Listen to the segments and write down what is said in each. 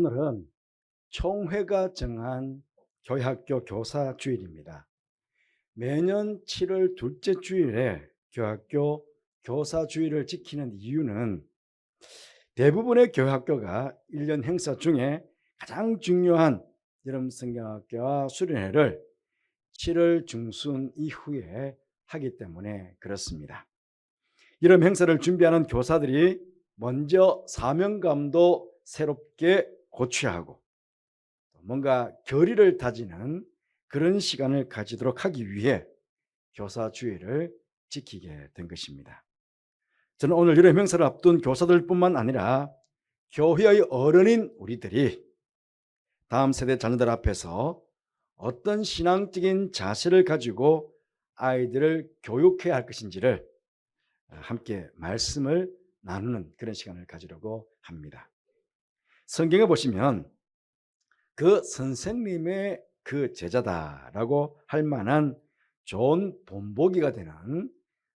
오늘은 총회가 정한 교회학교 교사 주일입니다. 매년 7월 둘째 주일에 교회학교 교사 주일을 지키는 이유는 대부분의 교회학교가 1년 행사 중에 가장 중요한 여름 성경학교와 수련회를 7월 중순 이후에 하기 때문에 그렇습니다. 여름 행사를 준비하는 교사들이 먼저 사명감도 새롭게 고취하고 뭔가 결의를 다지는 그런 시간을 가지도록 하기 위해 교사 주일을 지키게 된 것입니다. 저는 오늘 여름 행사를 앞둔 교사들뿐만 아니라 교회의 어른인 우리들이 다음 세대 자녀들 앞에서 어떤 신앙적인 자세를 가지고 아이들을 교육해야 할 것인지를 함께 말씀을 나누는 그런 시간을 가지려고 합니다. 성경에 보시면 그 선생님의 그 제자다라고 할 만한 좋은 본보기가 되는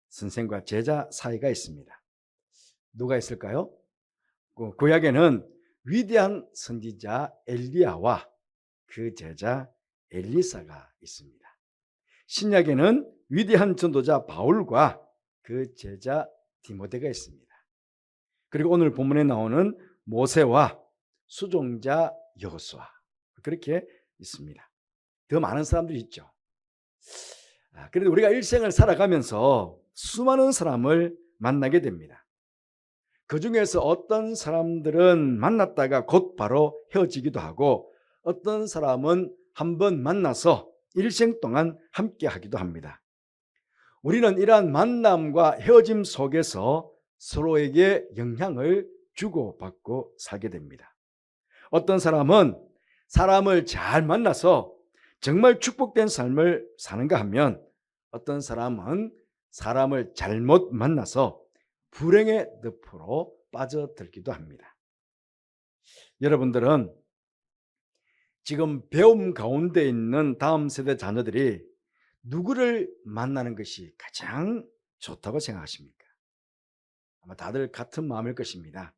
선생과 제자 사이가 있습니다. 누가 있을까요? 구약에는 위대한 선지자 엘리야와 그 제자 엘리사가 있습니다. 신약에는 위대한 전도자 바울과 그 제자 디모데가 있습니다. 그리고 오늘 본문에 나오는 모세와 수종자 여호수아, 그렇게 있습니다. 더 많은 사람들이 있죠. 그런데 우리가 일생을 살아가면서 수많은 사람을 만나게 됩니다. 그 중에서 어떤 사람들은 만났다가 곧바로 헤어지기도 하고 어떤 사람은 한번 만나서 일생 동안 함께 하기도 합니다. 우리는 이러한 만남과 헤어짐 속에서 서로에게 영향을 주고받고 살게 됩니다. 어떤 사람은 사람을 잘 만나서 정말 축복된 삶을 사는가 하면 어떤 사람은 사람을 잘못 만나서 불행의 늪으로 빠져들기도 합니다. 여러분들은 지금 배움 가운데 있는 다음 세대 자녀들이 누구를 만나는 것이 가장 좋다고 생각하십니까? 아마 다들 같은 마음일 것입니다.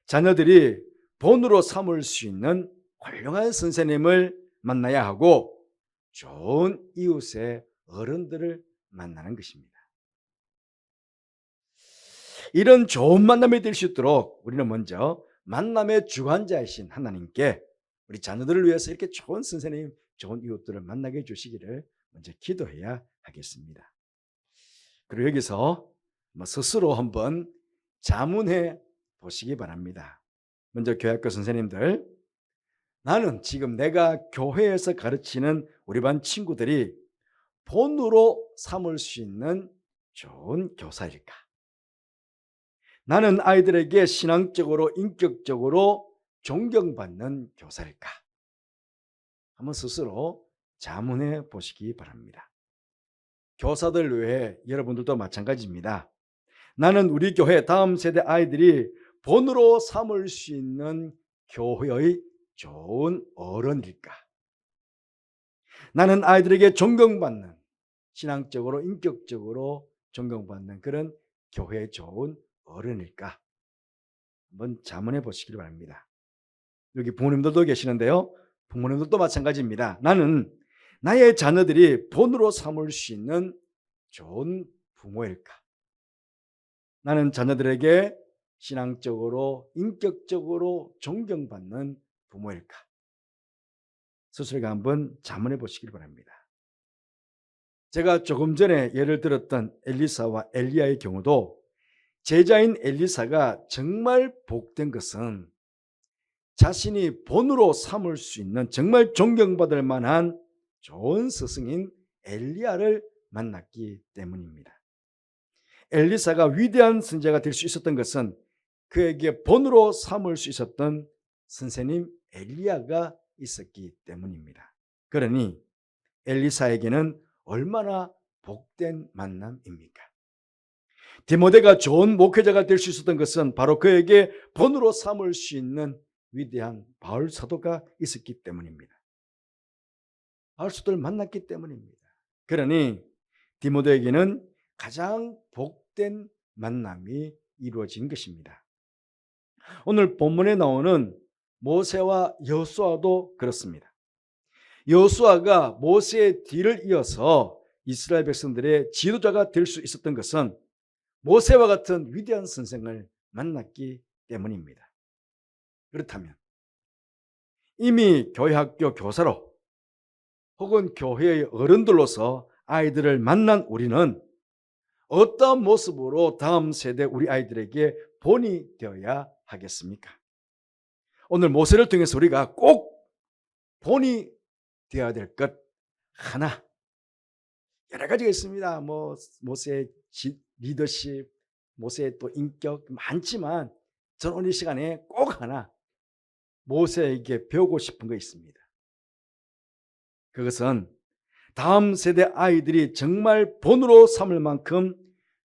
자녀들이 본으로 삼을 수 있는 훌륭한 선생님을 만나야 하고 좋은 이웃의 어른들을 만나는 것입니다. 이런 좋은 만남이 될 수 있도록 우리는 먼저 만남의 주관자이신 하나님께 우리 자녀들을 위해서 이렇게 좋은 선생님, 좋은 이웃들을 만나게 해주시기를 먼저 기도해야 하겠습니다. 그리고 여기서 스스로 한번 자문해 보시기 바랍니다. 먼저 교회학교 선생님들, 나는 지금 내가 교회에서 가르치는 우리 반 친구들이 본으로 삼을 수 있는 좋은 교사일까? 나는 아이들에게 신앙적으로 인격적으로 존경받는 교사일까? 한번 스스로 자문해 보시기 바랍니다. 교사들 외에 여러분들도 마찬가지입니다. 나는 우리 교회 다음 세대 아이들이 본으로 삼을 수 있는 교회의 좋은 어른일까? 나는 아이들에게 존경받는, 신앙적으로 인격적으로 존경받는 그런 교회의 좋은 어른일까? 한번 자문해 보시길 바랍니다. 여기 부모님들도 계시는데요. 부모님들도 마찬가지입니다. 나는 나의 자녀들이 본으로 삼을 수 있는 좋은 부모일까? 나는 자녀들에게 신앙적으로 인격적으로 존경받는 부모일까? 스스로가 한번 자문해 보시길 바랍니다. 제가 조금 전에 예를 들었던 엘리사와 엘리야의 경우도 제자인 엘리사가 정말 복된 것은 자신이 본으로 삼을 수 있는 정말 존경받을 만한 좋은 스승인 엘리야를 만났기 때문입니다. 엘리사가 위대한 선지자가 될 수 있었던 것은 그에게 본으로 삼을 수 있었던 선생님 엘리야가 있었기 때문입니다. 그러니 엘리사에게는 얼마나 복된 만남입니까? 디모데가 좋은 목회자가 될 수 있었던 것은 바로 그에게 본으로 삼을 수 있는 위대한 바울 사도가 있었기 때문입니다. 바울 사도를 만났기 때문입니다. 그러니 디모데에게는 가장 복된 만남이 이루어진 것입니다. 오늘 본문에 나오는 모세와 여호수아도 그렇습니다. 여호수아가 모세의 뒤를 이어서 이스라엘 백성들의 지도자가 될 수 있었던 것은 모세와 같은 위대한 선생을 만났기 때문입니다. 그렇다면 이미 교회학교 교사로 혹은 교회의 어른들로서 아이들을 만난 우리는 어떤 모습으로 다음 세대 우리 아이들에게 본이 되어야 하겠습니까? 오늘 모세를 통해서 우리가 꼭 본이 되어야 될 것 하나, 여러 가지가 있습니다. 모세의 리더십, 모세의 또 인격 많지만 저는 오늘 이 시간에 꼭 하나 모세에게 배우고 싶은 거 있습니다. 그것은 다음 세대 아이들이 정말 본으로 삼을 만큼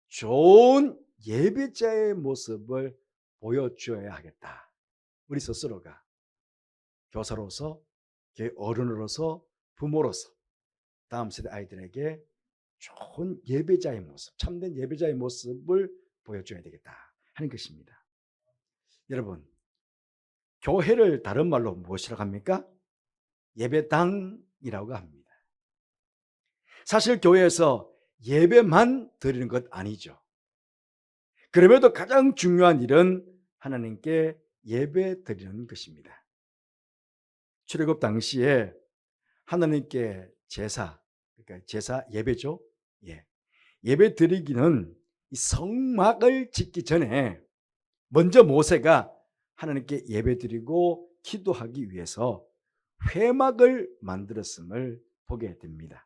좋은 예배자의 모습을 보여줘야 하겠다. 우리 스스로가 교사로서, 어른으로서, 부모로서 다음 세대 아이들에게 좋은 예배자의 모습, 참된 예배자의 모습을 보여줘야 되겠다 하는 것입니다. 여러분, 교회를 다른 말로 무엇이라고 합니까? 예배당이라고 합니다. 사실 교회에서 예배만 드리는 것 아니죠. 그럼에도 가장 중요한 일은 하나님께 예배 드리는 것입니다. 출애굽 당시에 하나님께 제사, 그러니까 제사 예배죠. 예배 드리기는 이 성막을 짓기 전에 먼저 모세가 하나님께 예배 드리고 기도하기 위해서 회막을 만들었음을 보게 됩니다.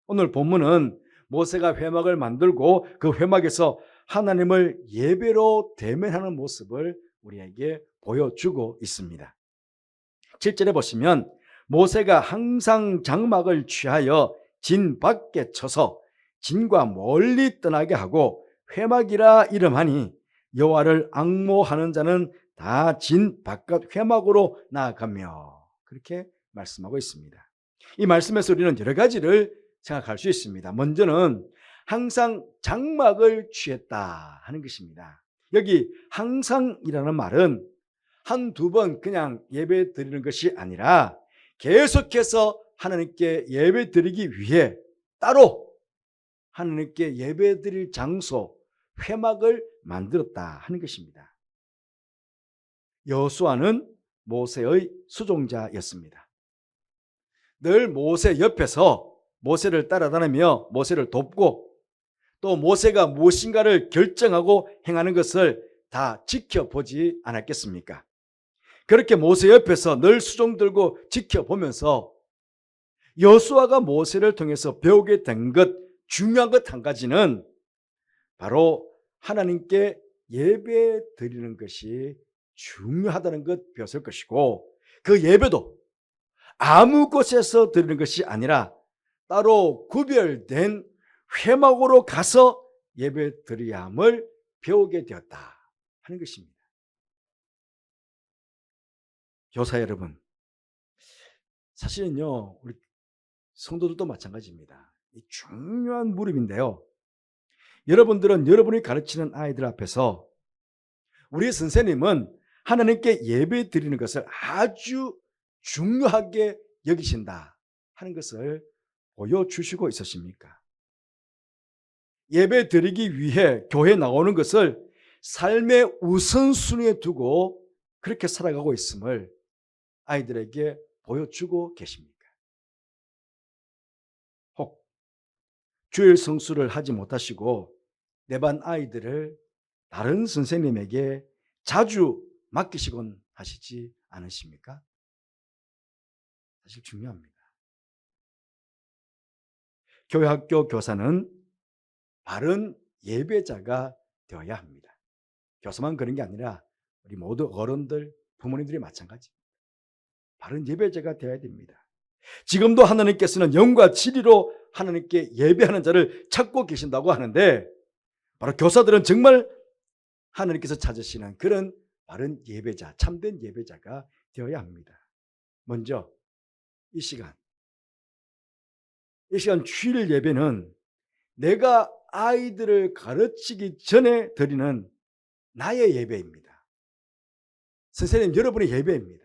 오늘 본문은 모세가 회막을 만들고 그 회막에서 하나님을 예배로 대면하는 모습을 우리에게 보여주고 있습니다. 7절에 보시면 모세가 항상 장막을 취하여 진 밖에 쳐서 진과 멀리 떠나게 하고 회막이라 이름하니 여호와를 앙모하는 자는 다 진 바깥 회막으로 나아가며, 그렇게 말씀하고 있습니다. 이 말씀에서 우리는 여러 가지를 생각할 수 있습니다. 먼저는 항상 장막을 취했다 하는 것입니다. 여기 항상이라는 말은 한두 번 그냥 예배 드리는 것이 아니라 계속해서 하나님께 예배 드리기 위해 따로 하나님께 예배 드릴 장소, 회막을 만들었다 하는 것입니다. 여호수아는 모세의 수종자였습니다. 늘 모세 옆에서 모세를 따라다니며 모세를 돕고 또 모세가 무엇인가를 결정하고 행하는 것을 다 지켜보지 않았겠습니까? 그렇게 모세 옆에서 늘 수종 들고 지켜보면서 여호수아가 모세를 통해서 배우게 된 것, 중요한 것 한 가지는 바로 하나님께 예배 드리는 것이 중요하다는 것 배웠을 것이고, 그 예배도 아무 곳에서 드리는 것이 아니라 따로 구별된 회막으로 가서 예배 드려야 함을 배우게 되었다 하는 것입니다. 교사 여러분, 사실은요 우리 성도들도 마찬가지입니다. 이 중요한 무릎인데요, 여러분들은 여러분이 가르치는 아이들 앞에서 우리 선생님은 하나님께 예배 드리는 것을 아주 중요하게 여기신다 하는 것을 보여주시고 있으십니까? 예배 드리기 위해 교회 나오는 것을 삶의 우선순위에 두고 그렇게 살아가고 있음을 아이들에게 보여주고 계십니까? 혹 주일 성수를 하지 못하시고 내 반 아이들을 다른 선생님에게 자주 맡기시곤 하시지 않으십니까? 사실 중요합니다. 교회학교 교사는 바른 예배자가 되어야 합니다. 교사만 그런 게 아니라 우리 모두 어른들, 부모님들이 마찬가지입니다. 바른 예배자가 되어야 됩니다. 지금도 하나님께서는 영과 진리로 하나님께 예배하는 자를 찾고 계신다고 하는데, 바로 교사들은 정말 하나님께서 찾으시는 그런 바른 예배자, 참된 예배자가 되어야 합니다. 먼저 이 시간 주일 예배는 내가 아이들을 가르치기 전에 드리는 나의 예배입니다. 선생님, 여러분의 예배입니다.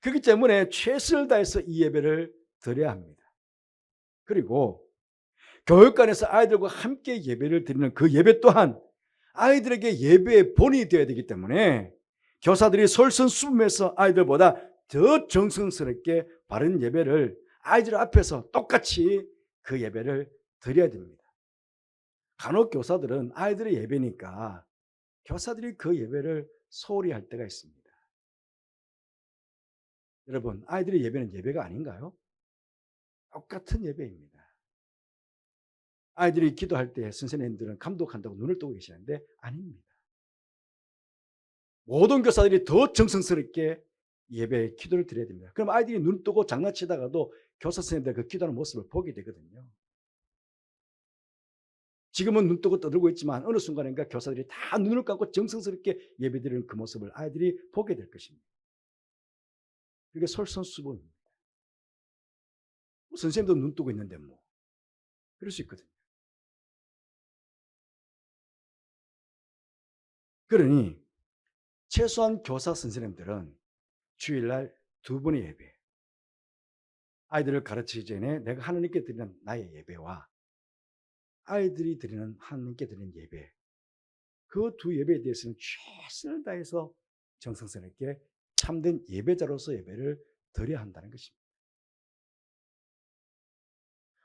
그렇기 때문에 최선을 다해서 이 예배를 드려야 합니다. 그리고 교육관에서 아이들과 함께 예배를 드리는 그 예배 또한 아이들에게 예배의 본이 되어야 되기 때문에 교사들이 솔선수범해서 아이들보다 더 정성스럽게 바른 예배를 아이들 앞에서 똑같이 그 예배를 드려야 됩니다. 간혹 교사들은 아이들의 예배니까 교사들이 그 예배를 소홀히 할 때가 있습니다. 여러분, 아이들의 예배는 예배가 아닌가요? 똑같은 예배입니다. 아이들이 기도할 때 선생님들은 감독한다고 눈을 뜨고 계시는데 아닙니다. 모든 교사들이 더 정성스럽게 예배 기도를 드려야 됩니다. 그럼 아이들이 눈 뜨고 장난치다가도 교사 선생님들 그 기도하는 모습을 보게 되거든요. 지금은 눈 뜨고 떠들고 있지만 어느 순간인가 교사들이 다 눈을 감고 정성스럽게 예배드리는 그 모습을 아이들이 보게 될 것입니다. 그게 솔선수범입니다. 선생님도 눈 뜨고 있는데 뭐 그럴 수 있거든요. 그러니 최소한 교사 선생님들은 주일날 2번의 예배, 아이들을 가르치기 전에 내가 하나님께 드리는 나의 예배와 아이들이 드리는 하나님께 드리는 예배, 그 두 예배에 대해서는 최선을 다해서 정성스럽게 참된 예배자로서 예배를 드려야 한다는 것입니다.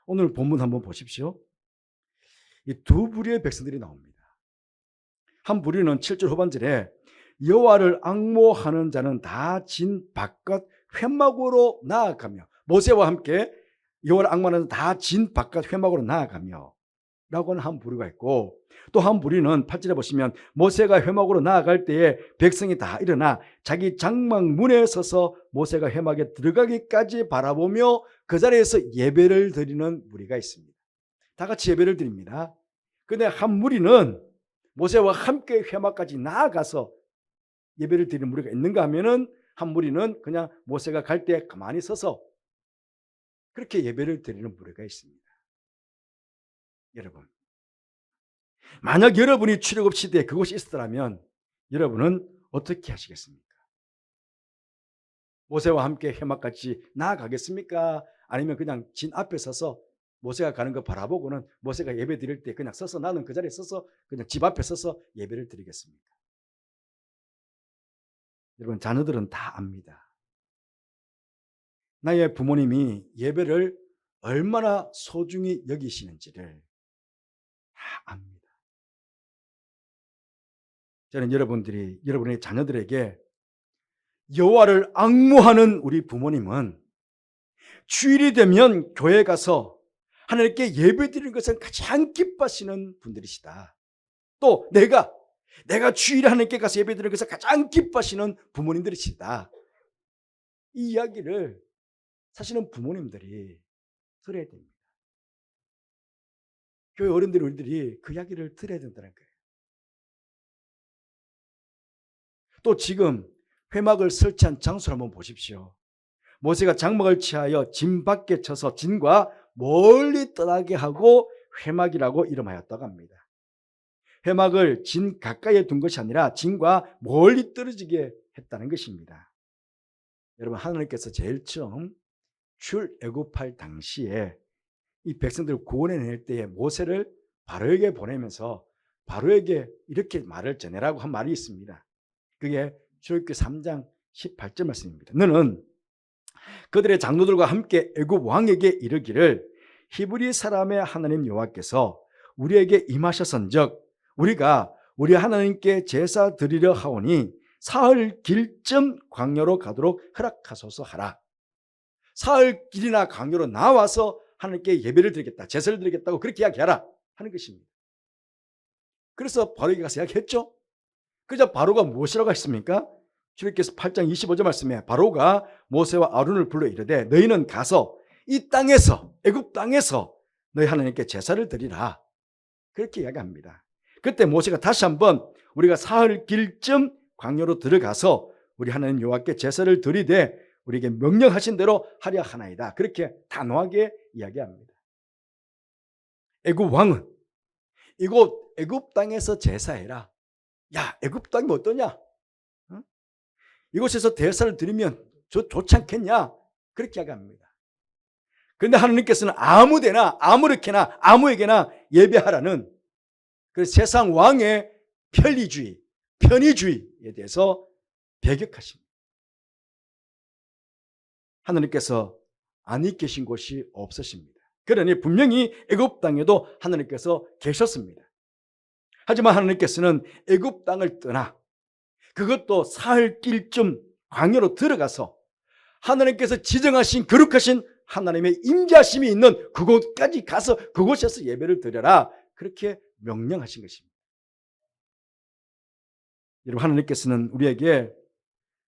오늘 본문 한번 보십시오. 이 두 부류의 백성들이 나옵니다. 한 부류는 7절 후반절에 여호와를 앙모하는 자는 다 진 바깥 회막으로 나아가며, 모세와 함께 여호와를 앙모하는 자는 다 진 바깥 회막으로 나아가며 라고 하는 한 부류가 있고, 또 한 부류는 8절에 보시면 모세가 회막으로 나아갈 때에 백성이 다 일어나 자기 장막 문에 서서 모세가 회막에 들어가기까지 바라보며 그 자리에서 예배를 드리는 무리가 있습니다. 다 같이 예배를 드립니다. 그런데 한 무리는 모세와 함께 회막까지 나아가서 예배를 드리는 무리가 있는가 하면은 한 무리는 그냥 모세가 갈 때 가만히 서서 그렇게 예배를 드리는 무리가 있습니다. 여러분, 만약 여러분이 출애굽 시대에 그곳이 있었다면 여러분은 어떻게 하시겠습니까? 모세와 함께 회막까지 나아가겠습니까? 아니면 그냥 진 앞에 서서 모세가 가는 거 바라보고는 모세가 예배 드릴 때 그냥 서서 나는 그 자리에 서서 그냥 집 앞에 서서 예배를 드리겠습니까? 여러분, 자녀들은 다 압니다. 나의 부모님이 예배를 얼마나 소중히 여기시는지를 다 압니다. 저는 여러분의 자녀들에게 여호와를 앙모하는 우리 부모님은 주일이 되면 교회 가서 하나님께 예배드리는 것을 가장 기뻐하시는 분들이시다. 또 내가 주일에 하나님께 가서 예배드리는 것을 가장 기뻐하시는 부모님들이시다. 이 이야기를 사실은 부모님들이 들어야 됩니다. 교회 어른들이 우리들이 그 이야기를 들어야 된다는 거예요. 또 지금 회막을 설치한 장소를 한번 보십시오. 모세가 장막을 취하여 진 밖에 쳐서 진과 멀리 떠나게 하고 회막이라고 이름하였다고 합니다. 회막을 진 가까이에 둔 것이 아니라 진과 멀리 떨어지게 했다는 것입니다. 여러분, 하나님께서 제일 처음 출애굽할 당시에 이 백성들을 구원해낼 때에 모세를 바로에게 보내면서 바로에게 이렇게 말을 전해라고 한 말이 있습니다. 그게 출애굽기 3장 18절 말씀입니다. 너는 그들의 장로들과 함께 애굽 왕에게 이르기를 히브리 사람의 하나님 여호와께서 우리에게 임하셨은즉 우리가 우리 하나님께 제사 드리려 하오니 사흘 길쯤 광야로 가도록 허락하소서 하라. 사흘 길이나 광야로 나와서 하나님께 예배를 드리겠다, 제사를 드리겠다고 그렇게 이야기하라 하는 것입니다. 그래서 바로에게 가서 이야기했죠. 그저 바로가 무엇이라고 했습니까? 출애굽기 8장 25절 말씀에 바로가 모세와 아론을 불러 이르되 너희는 가서 이 땅에서, 애굽 땅에서 너희 하나님께 제사를 드리라, 그렇게 이야기합니다. 그때 모세가 다시 한번 우리가 사흘 길쯤 광야로 들어가서 우리 하나님 여호와께 제사를 드리되 우리에게 명령하신 대로 하려 하나이다, 그렇게 단호하게 이야기합니다. 애굽 왕은 이곳 애굽 땅에서 제사해라. 야, 애굽 땅이 어떠냐? 이곳에서 제사를 드리면 좋지 않겠냐? 그렇게 이야기합니다. 그런데 하나님께서는 아무데나 아무렇게나 아무에게나 예배하라는 그 세상 왕의 편리주의, 편의주의에 대해서 배격하십니다. 하나님께서 안이 계신 곳이 없으십니다. 그러니 분명히 애굽 땅에도 하나님께서 계셨습니다. 하지만 하나님께서는 애굽 땅을 떠나 그것도 사흘 길쯤 광야로 들어가서 하나님께서 지정하신 거룩하신 하나님의 임재하심이 있는 그곳까지 가서 그곳에서 예배를 드려라, 그렇게 명령하신 것입니다. 여러분, 하나님께서는 우리에게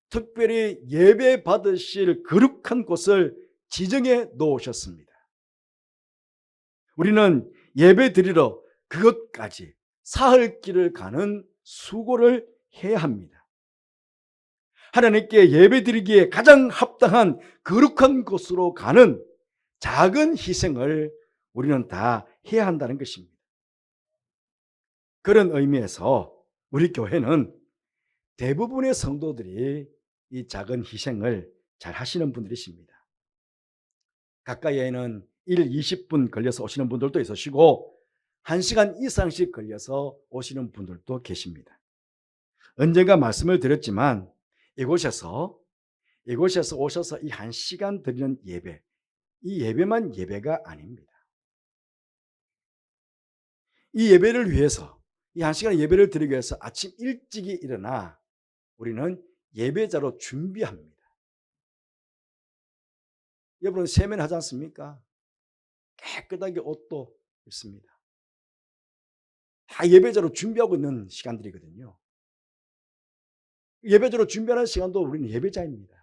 특별히 예배 받으실 거룩한 곳을 지정해 놓으셨습니다. 우리는 예배 드리러 그것까지 사흘 길을 가는 수고를 해야 합니다. 하나님께 예배 드리기에 가장 합당한 거룩한 곳으로 가는 작은 희생을 우리는 다 해야 한다는 것입니다. 그런 의미에서 우리 교회는 대부분의 성도들이 이 작은 희생을 잘 하시는 분들이십니다. 가까이에는 20분 걸려서 오시는 분들도 있으시고 1시간 이상씩 걸려서 오시는 분들도 계십니다. 언젠가 말씀을 드렸지만 이곳에서 오셔서 이 1시간 드리는 예배, 이 예배만 예배가 아닙니다. 이 예배를 위해서, 이 1시간 예배를 드리기 위해서 아침 일찍이 일어나 우리는 예배자로 준비합니다. 여러분, 세면하지 않습니까? 깨끗하게 옷도 입습니다. 다 예배자로 준비하고 있는 시간들이거든요. 예배자로 준비하는 시간도 우리는 예배자입니다.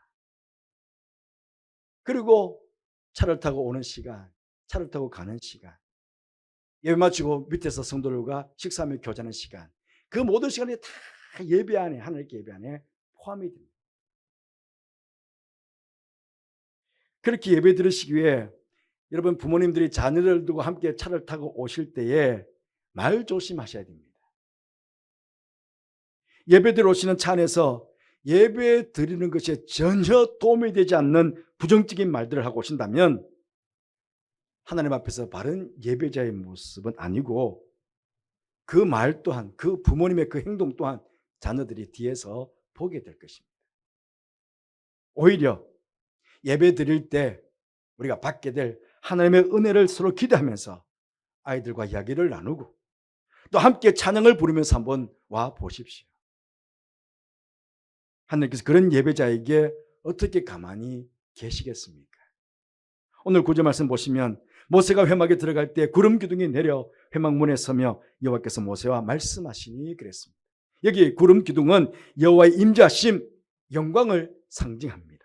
그리고 차를 타고 오는 시간, 차를 타고 가는 시간, 예배 마치고 밑에서 성도들과 식사하며 교제하는 시간, 그 모든 시간이 다 예배 안에, 하나님께 예배 안에 포함이 됩니다. 그렇게 예배 드리시기 위해 여러분, 부모님들이 자녀를 두고 함께 차를 타고 오실 때에 말 조심하셔야 됩니다. 예배 드리러 오시는 차 안에서 예배 드리는 것에 전혀 도움이 되지 않는 부정적인 말들을 하고 오신다면 하나님 앞에서 바른 예배자의 모습은 아니고, 그 말 또한, 그 부모님의 그 행동 또한 자녀들이 뒤에서 보게 될 것입니다. 오히려 예배 드릴 때 우리가 받게 될 하나님의 은혜를 서로 기대하면서 아이들과 이야기를 나누고 또 함께 찬양을 부르면서 한번 와 보십시오. 하나님께서 그런 예배자에게 어떻게 가만히 계시겠습니까? 오늘 구절 말씀 보시면 모세가 회막에 들어갈 때 구름 기둥이 내려 회막 문에 서며 여호와께서 모세와 말씀하시니 그랬습니다. 여기 구름 기둥은 여호와의 임재하심, 영광을 상징합니다.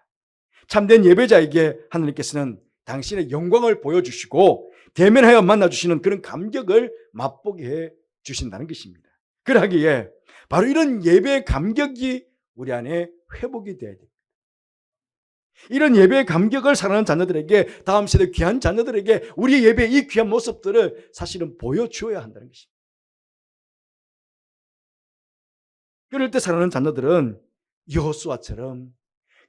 참된 예배자에게 하나님께서는 당신의 영광을 보여주시고 대면하여 만나주시는 그런 감격을 맛보게 해 주신다는 것입니다. 그러기에 바로 이런 예배의 감격이 우리 안에 회복이 돼야 됩니다. 이런 예배의 감격을 사랑하는 자녀들에게, 다음 세대 귀한 자녀들에게 우리 예배의 이 귀한 모습들을 사실은 보여주어야 한다는 것입니다. 그럴 때 사랑하는 자녀들은 여호수아처럼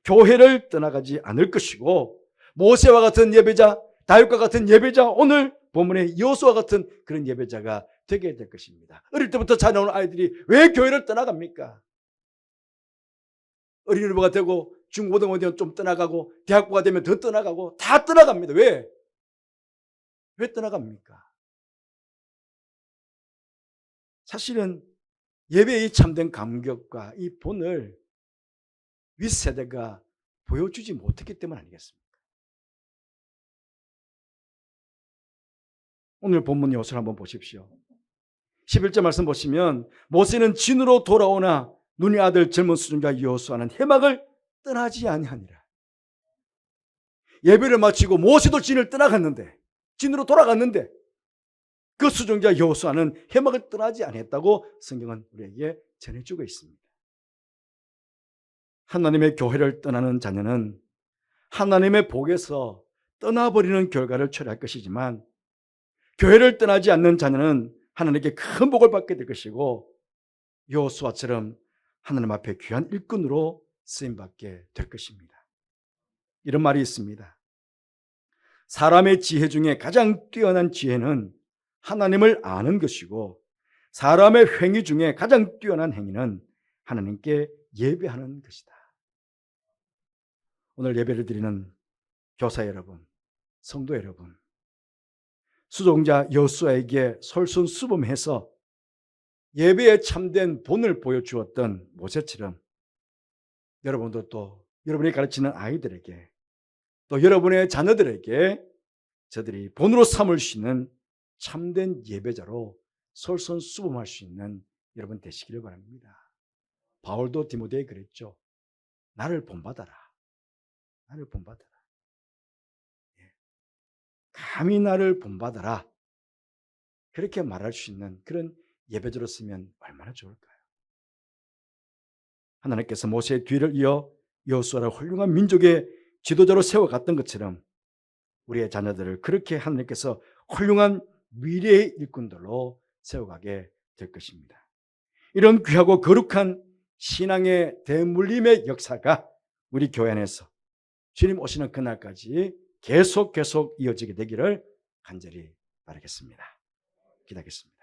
교회를 떠나가지 않을 것이고, 모세와 같은 예배자, 다윗과 같은 예배자, 오늘 본문의 여호수아 같은 그런 예배자가 되게 될 것입니다. 어릴 때부터 자라오는 아이들이 왜 교회를 떠나갑니까? 어린이부가 되고 중고등학교 되면 좀 떠나가고 대학부가 되면 더 떠나가고 다 떠나갑니다. 왜? 왜 떠나갑니까? 사실은 예배의 참된 감격과 이 본을 윗세대가 보여주지 못했기 때문 아니겠습니까? 오늘 본문 요소를 한번 보십시오. 11절 말씀 보시면 모세는 진으로 돌아오나 눈의 아들 젊은 수종자 여호수아는 회막을 떠나지 아니하니라. 예배를 마치고 모세도 진을 떠나갔는데, 진으로 돌아갔는데 그 수종자 여호수아는 회막을 떠나지 아니했다고 성경은 우리에게 전해주고 있습니다. 하나님의 교회를 떠나는 자녀는 하나님의 복에서 떠나버리는 결과를 초래할 것이지만, 교회를 떠나지 않는 자녀는 하나님께 큰 복을 받게 될 것이고 여호수아처럼 하나님 앞에 귀한 일꾼으로 쓰임받게 될 것입니다. 이런 말이 있습니다. 사람의 지혜 중에 가장 뛰어난 지혜는 하나님을 아는 것이고 사람의 행위 중에 가장 뛰어난 행위는 하나님께 예배하는 것이다. 오늘 예배를 드리는 교사 여러분, 성도 여러분, 수종자 여호수아에게 솔선수범해서 예배에 참된 본을 보여주었던 모세처럼 여러분도 또 여러분이 가르치는 아이들에게 또 여러분의 자녀들에게 저들이 본으로 삼을 수 있는 참된 예배자로 솔선수범할 수 있는 여러분 되시기를 바랍니다. 바울도 디모데에 그랬죠. 나를 본받아라. 나를 본받아라. 감히 나를 본받아라. 그렇게 말할 수 있는 그런 예배자로서면 얼마나 좋을까요? 하나님께서 모세의 뒤를 이어 여호수아를 훌륭한 민족의 지도자로 세워갔던 것처럼 우리의 자녀들을 그렇게 하나님께서 훌륭한 미래의 일꾼들로 세워가게 될 것입니다. 이런 귀하고 거룩한 신앙의 대물림의 역사가 우리 교회 안에서 주님 오시는 그날까지 계속 이어지게 되기를 간절히 바라겠습니다. 기도하겠습니다.